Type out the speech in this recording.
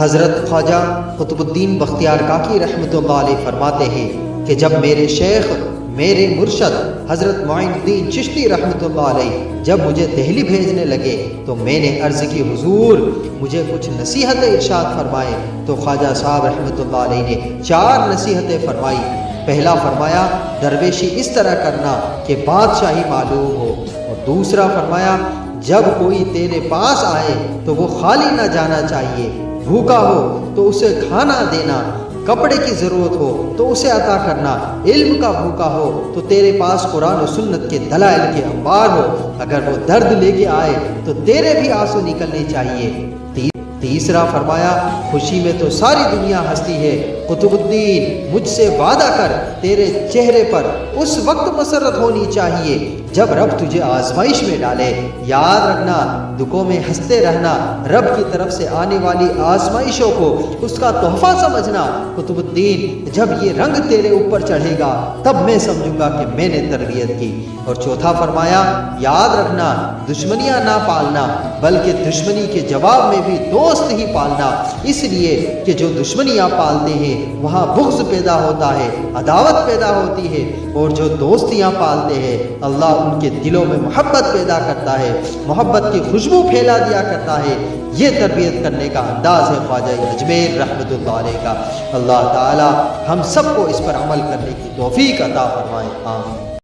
حضرت خواجہ قطب الدین بختیار کاکی رحمۃ اللہ علیہ فرماتے ہیں کہ جب میرے شیخ میرے مرشد حضرت معین الدین چشتی رحمۃ اللہ علیہ جب مجھے دہلی بھیجنے لگے تو میں نے عرض کی حضور مجھے کچھ نصیحتیں ارشاد فرمائے، تو خواجہ صاحب رحمۃ اللہ علیہ نے 4 نصیحتیں فرمائی۔ پہلا فرمایا درویشی اس طرح کرنا کہ بادشاہی معلوم ہو، اور دوسرا فرمایا جب کوئی تیرے پاس آئے تو وہ خالی نہ جانا چاہیے، بھوکا ہو تو اسے کھانا دینا، کپڑے کی ضرورت ہو تو اسے عطا کرنا، علم کا بھوکا ہو تو تیرے پاس قرآن و سنت کے دلائل کے انبار ہو، اگر وہ درد لے کے آئے تو تیرے بھی آنسو نکلنے چاہیے۔ تیسرا فرمایا خوشی میں تو ساری دنیا ہنستی ہے، قطب الدین مجھ سے وعدہ کر تیرے چہرے پر اس وقت مسرت ہونی چاہیے جب رب تجھے آزمائش میں ڈالے، یاد رکھنا دکھوں میں ہنستے رہنا، رب کی طرف سے آنے والی آزمائشوں کو اس کا تحفہ سمجھنا، قطب الدین جب یہ رنگ تیرے اوپر چڑھے گا تب میں سمجھوں گا کہ میں نے تربیت کی۔ اور چوتھا فرمایا یاد رکھنا دشمنیاں نہ پالنا بلکہ دشمنی کے جواب میں بھی دوست ہی پالنا، اس لیے کہ جو دشمنیاں پالتے ہیں وہاں بغض پیدا ہوتا ہے، عداوت پیدا ہوتی ہے، اور جو دوستیاں پالتے ہیں اللہ ان کے دلوں میں محبت پیدا کرتا ہے، محبت کی خوشبو پھیلا دیا کرتا ہے۔ یہ تربیت کرنے کا انداز ہے خواجہ اجمیر رحمۃ اللہ علیہ کا۔ اللہ تعالی ہم سب کو اس پر عمل کرنے کی توفیق عطا فرمائے، آمین۔